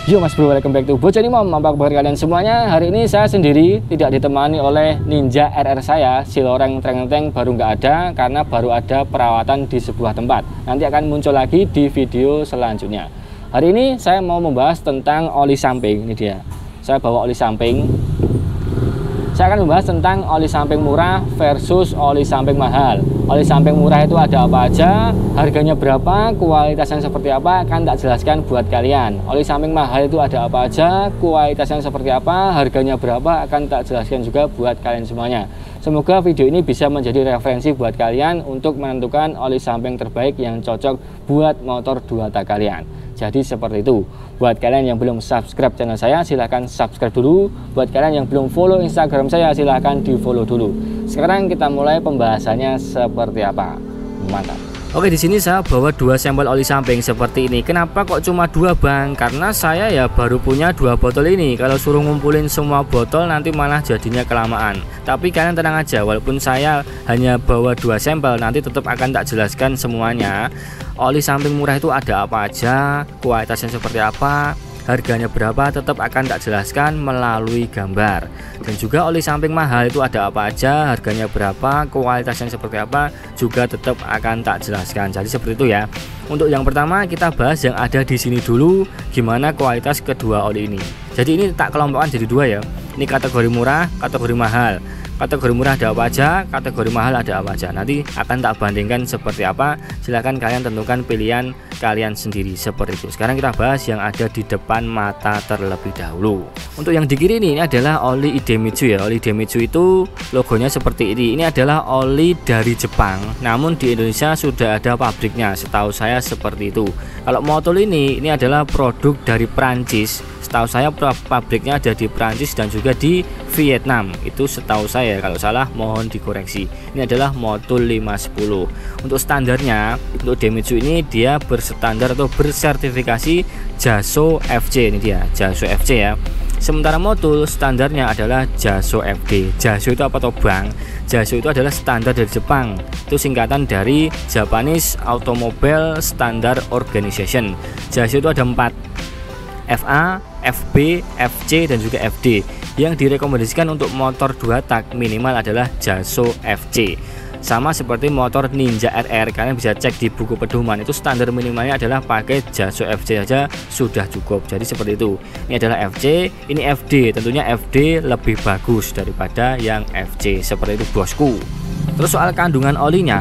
Yo mas bro, welcome back to Bocani Mom. Apa kabar kalian semuanya? Hari ini saya sendiri, tidak ditemani oleh Ninja RR saya. Si loreng treng-treng baru nggak ada karena baru ada perawatan di sebuah tempat. Nanti akan muncul lagi di video selanjutnya. Hari ini saya mau membahas tentang oli samping. Ini dia, saya bawa oli samping. Saya akan membahas tentang oli samping murah versus oli samping mahal. Oli samping murah itu ada apa aja, harganya berapa, kualitasnya seperti apa, akan tak jelaskan buat kalian. Oli samping mahal itu ada apa aja, kualitasnya seperti apa, harganya berapa, akan tak jelaskan juga buat kalian semuanya. Semoga video ini bisa menjadi referensi buat kalian untuk menentukan oli samping terbaik yang cocok buat motor 2 tak kalian. Jadi seperti itu. Buat kalian yang belum subscribe channel saya, silahkan subscribe dulu. Buat kalian yang belum follow Instagram saya, silahkan di follow dulu. Sekarang kita mulai pembahasannya seperti apa. Mantap. Oke, di sini saya bawa 2 sampel oli samping seperti ini. Kenapa kok cuma 2 bang? Karena saya ya baru punya 2 botol ini. Kalau suruh ngumpulin semua botol nanti malah jadinya kelamaan. Tapi kalian tenang aja, walaupun saya hanya bawa 2 sampel, nanti tetap akan tak jelaskan semuanya. Oli samping murah itu ada apa aja, kualitasnya seperti apa, harganya berapa, tetap akan tak jelaskan melalui gambar. Dan juga oli samping mahal itu ada apa aja, harganya berapa, kualitasnya seperti apa, juga tetap akan tak jelaskan. Jadi seperti itu ya. Untuk yang pertama kita bahas yang ada di sini dulu, gimana kualitas kedua oli ini. Jadi ini tak kelompokkan jadi 2 ya. Ini kategori murah, kategori mahal. Kategori murah ada apa aja, kategori mahal ada apa aja. Nanti akan tak bandingkan seperti apa. Silahkan kalian tentukan pilihan kalian sendiri seperti itu. Sekarang kita bahas yang ada di depan mata terlebih dahulu. Untuk yang di kiri ini adalah oli Idemitsu ya. Oli Idemitsu itu logonya seperti ini. Ini adalah oli dari Jepang, namun di Indonesia sudah ada pabriknya. Setahu saya seperti itu. Kalau motor ini adalah produk dari Prancis. Setahu saya pabriknya ada di Prancis dan juga di Vietnam. Itu setahu saya, kalau salah mohon dikoreksi. Ini adalah Motul 510. Untuk standarnya, untuk Idemitsu ini dia berstandar atau bersertifikasi JASO FC. Ini dia JASO FC ya. Sementara Motul standarnya adalah JASO FD. JASO itu apa toh bang? JASO itu adalah standar dari Jepang. Itu singkatan dari Japanese Automobile Standard Organization. JASO itu ada 4, FA, FB, FC dan juga FD. Yang direkomendasikan untuk motor 2 tak minimal adalah JASO FC. Sama seperti motor Ninja RR, kalian bisa cek di buku pedoman, itu standar minimalnya adalah pakai JASO FC saja sudah cukup. Jadi seperti itu. Ini adalah FC, ini FD. Tentunya FD lebih bagus daripada yang FC. Seperti itu bosku. Terus soal kandungan olinya,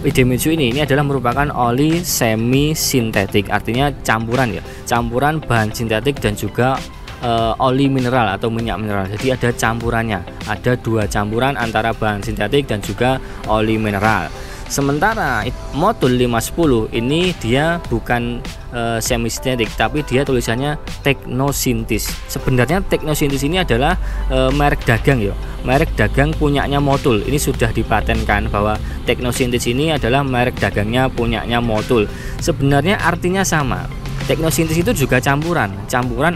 Idemitsu ini adalah merupakan oli semi sintetik, artinya campuran ya, campuran bahan sintetik dan juga oli mineral atau minyak mineral. Jadi ada campurannya, ada 2 campuran antara bahan sintetik dan juga oli mineral. Sementara Motul 510 ini dia bukan semi sintetik, tapi dia tulisannya teknosintis. Sebenarnya teknosintis ini adalah merek dagang ya, merek dagang punyanya Motul. Ini sudah dipatenkan bahwa teknosintis ini adalah merek dagangnya punyanya Motul. Sebenarnya artinya sama. Teknosintis itu juga campuran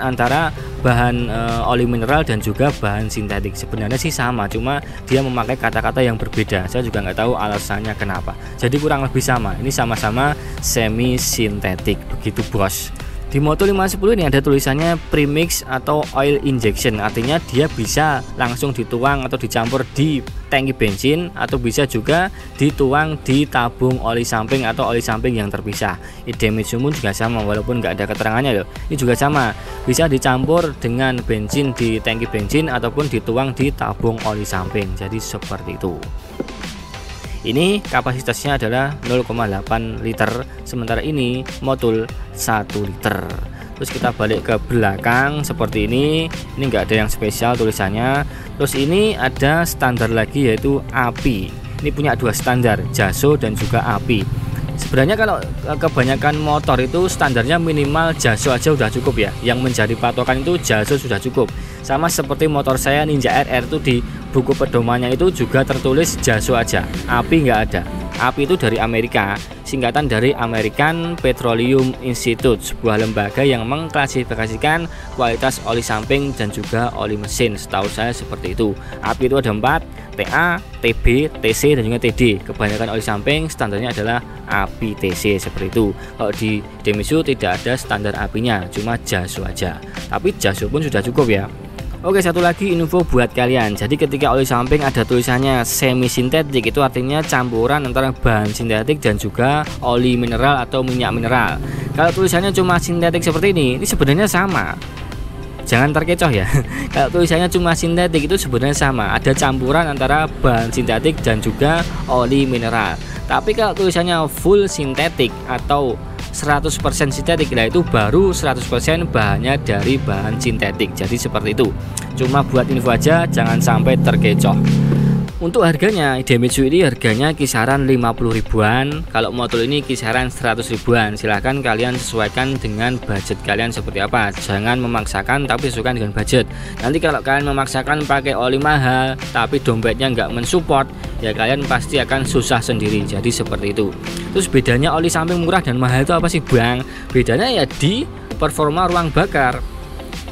antara bahan oli mineral dan juga bahan sintetik. Sebenarnya sih sama, cuma dia memakai kata-kata yang berbeda. Saya juga nggak tahu alasannya kenapa. Jadi kurang lebih sama. Ini sama-sama semi sintetik begitu bos. Di Motul 510 ini ada tulisannya premix atau oil injection, artinya dia bisa langsung dituang atau dicampur di tangki bensin, atau bisa juga dituang di tabung oli samping atau oli samping yang terpisah. Idemitsu pun juga sama, walaupun nggak ada keterangannya loh. Ini juga sama, bisa dicampur dengan bensin di tangki bensin ataupun dituang di tabung oli samping. Jadi seperti itu. Ini kapasitasnya adalah 0,8 liter, sementara ini Motul 1 liter. Terus kita balik ke belakang seperti ini enggak ada yang spesial tulisannya. Terus ini ada standar lagi yaitu API. Ini punya 2 standar, JASO dan juga API. Sebenarnya kalau kebanyakan motor itu standarnya minimal JASO aja udah cukup ya. Yang menjadi patokan itu JASO sudah cukup. Sama seperti motor saya Ninja RR itu di buku pedomannya itu juga tertulis JASO aja, API nggak ada. API itu dari Amerika. singkatan dari American Petroleum Institute, sebuah lembaga yang mengklasifikasikan kualitas oli samping dan juga oli mesin. Setahu saya seperti itu. API itu ada 4, TA, TB, TC dan juga TD. Kebanyakan oli samping standarnya adalah API TC seperti itu. Kalau di Idemitsu tidak ada standar API-nya, cuma JASO aja. Tapi JASO pun sudah cukup ya. Oke, satu lagi info buat kalian. Jadi ketika oli samping ada tulisannya semi sintetik, itu artinya campuran antara bahan sintetik dan juga oli mineral atau minyak mineral. Kalau tulisannya cuma sintetik seperti ini sebenarnya sama. Jangan terkecoh ya. Kalau tulisannya cuma sintetik itu sebenarnya sama, ada campuran antara bahan sintetik dan juga oli mineral. Tapi kalau tulisannya full sintetik atau 100% sintetik, nah itu baru 100% bahannya dari bahan sintetik. Jadi seperti itu. Cuma buat info aja, jangan sampai terkecoh. Untuk harganya, Idemitsu ini harganya kisaran 50 ribuan. Kalau modul ini kisaran 100 ribuan. Silahkan kalian sesuaikan dengan budget kalian seperti apa. Jangan memaksakan, tapi sesuaikan dengan budget. Nanti kalau kalian memaksakan pakai oli mahal tapi dompetnya nggak mensupport, ya kalian pasti akan susah sendiri. Jadi seperti itu. Terus bedanya oli samping murah dan mahal itu apa sih Bang? Bedanya ya di performa ruang bakar.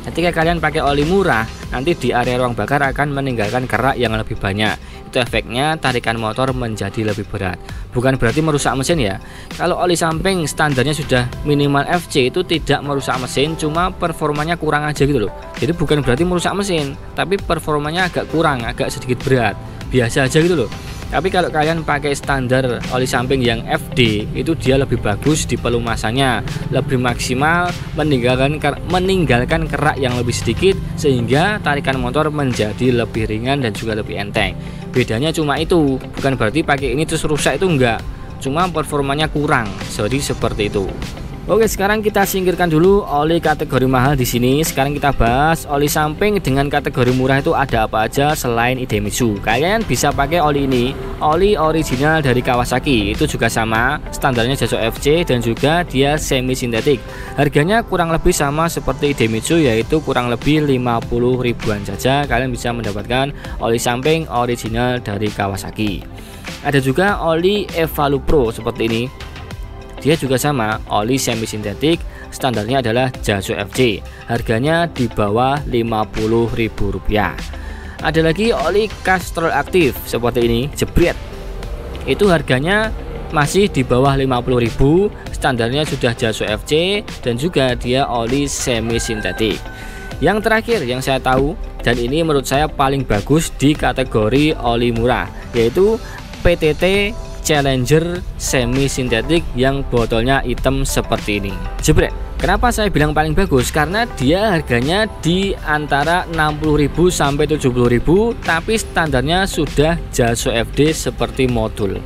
Ketika kalian pakai oli murah, nanti di area ruang bakar akan meninggalkan kerak yang lebih banyak. Itu efeknya tarikan motor menjadi lebih berat. Bukan berarti merusak mesin ya. Kalau oli samping standarnya sudah minimal FC itu tidak merusak mesin, cuma performanya kurang aja gitu loh. Jadi bukan berarti merusak mesin, tapi performanya agak kurang, agak sedikit berat. Biasa aja gitu loh. Tapi kalau kalian pakai standar oli samping yang FD, itu dia lebih bagus di pelumasannya, lebih maksimal, meninggalkan kerak yang lebih sedikit, sehingga tarikan motor menjadi lebih ringan dan juga lebih enteng. Bedanya cuma itu, bukan berarti pakai ini terus rusak, itu enggak, cuma performanya kurang. Jadi seperti itu. Oke, sekarang kita singkirkan dulu oli kategori mahal di sini. Sekarang kita bahas oli samping dengan kategori murah itu ada apa aja selain Idemitsu. Kalian bisa pakai oli ini, oli original dari Kawasaki. Itu juga sama, standarnya JASO FC dan juga dia semi sintetik. Harganya kurang lebih sama seperti Idemitsu, yaitu kurang lebih 50 ribuan saja. Kalian bisa mendapatkan oli samping original dari Kawasaki. Ada juga oli Evalu Pro seperti ini. Dia juga sama, oli semi sintetik, standarnya adalah JASO FC. Harganya di bawah Rp50.000. Ada lagi oli Castrol aktif seperti ini, jebret. Itu harganya masih di bawah 50.000, standarnya sudah JASO FC dan juga dia oli semi sintetik. Yang terakhir yang saya tahu dan ini menurut saya paling bagus di kategori oli murah, yaitu PTT Challenger semi sintetik yang botolnya hitam seperti ini. Jebret. Kenapa saya bilang paling bagus? Karena dia harganya di antara 60.000 sampai 70.000, tapi standarnya sudah JASO FD seperti modul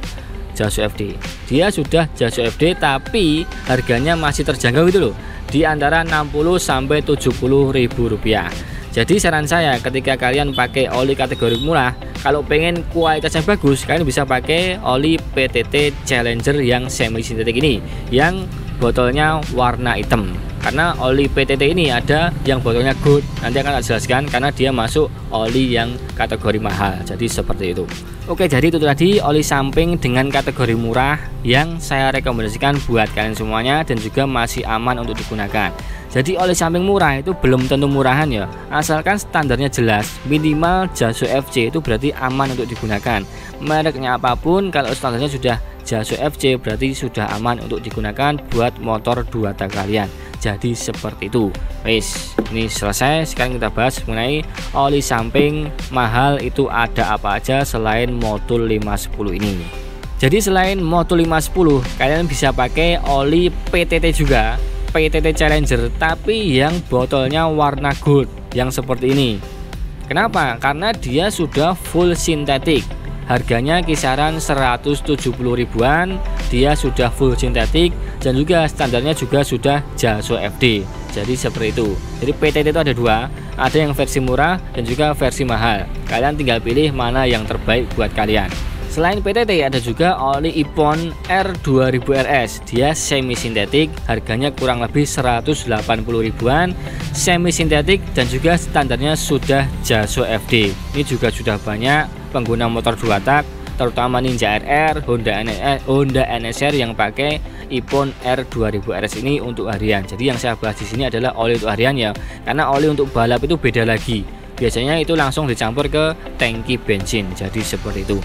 JASO FD. Dia sudah JASO FD tapi harganya masih terjangkau gitu loh, di antara 60 sampai 70.000 rupiah. Jadi saran saya ketika kalian pakai oli kategori murah, kalau pengen kualitasnya bagus, kalian bisa pakai oli PTT Challenger yang semi sintetik ini, yang botolnya warna hitam. Karena oli PTT ini ada yang botolnya gold, nanti akan saya jelaskan karena dia masuk oli yang kategori mahal. Jadi seperti itu. Oke, jadi itu tadi oli samping dengan kategori murah yang saya rekomendasikan buat kalian semuanya dan juga masih aman untuk digunakan. Jadi oli samping murah itu belum tentu murahan ya, asalkan standarnya jelas, minimal JASO FC itu berarti aman untuk digunakan. Mereknya apapun, kalau standarnya sudah JASO FC berarti sudah aman untuk digunakan buat motor 2 tak kalian. Jadi seperti itu. Wes, ini selesai. Sekarang kita bahas mengenai oli samping mahal itu ada apa aja selain modul 510 ini. Jadi selain modul 510, kalian bisa pakai oli PTT juga, PTT Challenger, tapi yang botolnya warna gold yang seperti ini. Kenapa? Karena dia sudah full sintetik. Harganya kisaran 170 ribuan, dia sudah full sintetik dan juga standarnya juga sudah JASO FD. Jadi seperti itu. Jadi PTT itu ada dua, ada yang versi murah dan juga versi mahal. Kalian tinggal pilih mana yang terbaik buat kalian. Selain PTT ada juga oli Ippon R2000 RS. Dia semi sintetik, harganya kurang lebih 180 ribuan, semi sintetik dan juga standarnya sudah JASO FD. Ini juga sudah banyak pengguna motor 2 tak terutama Ninja RR, Honda NSR yang pakai Ippon R2000 RS ini untuk harian. Jadi yang saya bahas di sini adalah oli untuk harian ya, karena oli untuk balap itu beda lagi. Biasanya itu langsung dicampur ke tangki bensin. Jadi seperti itu.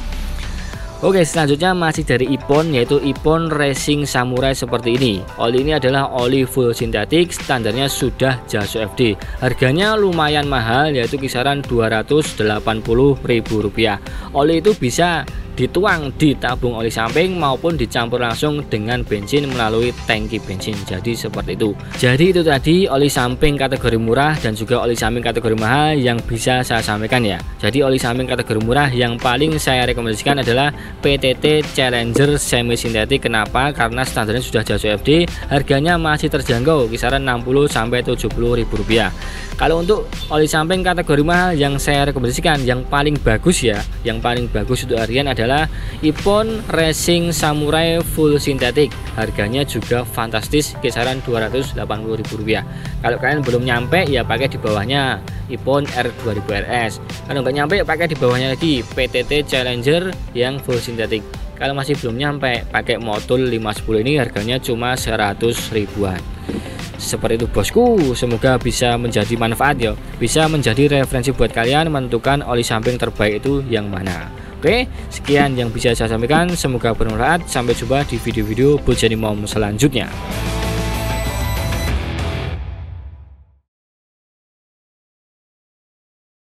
Oke, selanjutnya masih dari Ippon, yaitu Ippon Racing Samurai seperti ini. Oli ini adalah oli full sintetik, standarnya sudah JASO FD. Harganya lumayan mahal, yaitu kisaran Rp280.000. Oli itu bisa dituang di tabung oli samping maupun dicampur langsung dengan bensin melalui tangki bensin. Jadi seperti itu. Jadi itu tadi oli samping kategori murah dan juga oli samping kategori mahal yang bisa saya sampaikan ya. Jadi oli samping kategori murah yang paling saya rekomendasikan adalah PTT Challenger semi sintetik. Kenapa? Karena standarnya sudah JASO FD, harganya masih terjangkau kisaran Rp60.000-Rp70.000. Kalau untuk oli samping kategori mahal yang saya rekomendasikan, yang paling bagus ya, yang paling bagus untuk harian adalah Ippon Racing Samurai full sintetik. Harganya juga fantastis, kisaran Rp280.000. Kalau kalian belum nyampe ya pakai di bawahnya Ippon R2000 RS. Kalau nggak nyampe pakai di bawahnya lagi PTT Challenger yang full sintetik. Kalau masih belum nyampe pakai Motul 510 ini, harganya cuma 100 ribuan. Seperti itu bosku, semoga bisa menjadi manfaat ya, bisa menjadi referensi buat kalian menentukan oli samping terbaik itu yang mana. Oke, sekian yang bisa saya sampaikan, semoga bermanfaat. Sampai jumpa di video-video Bojani Mom selanjutnya.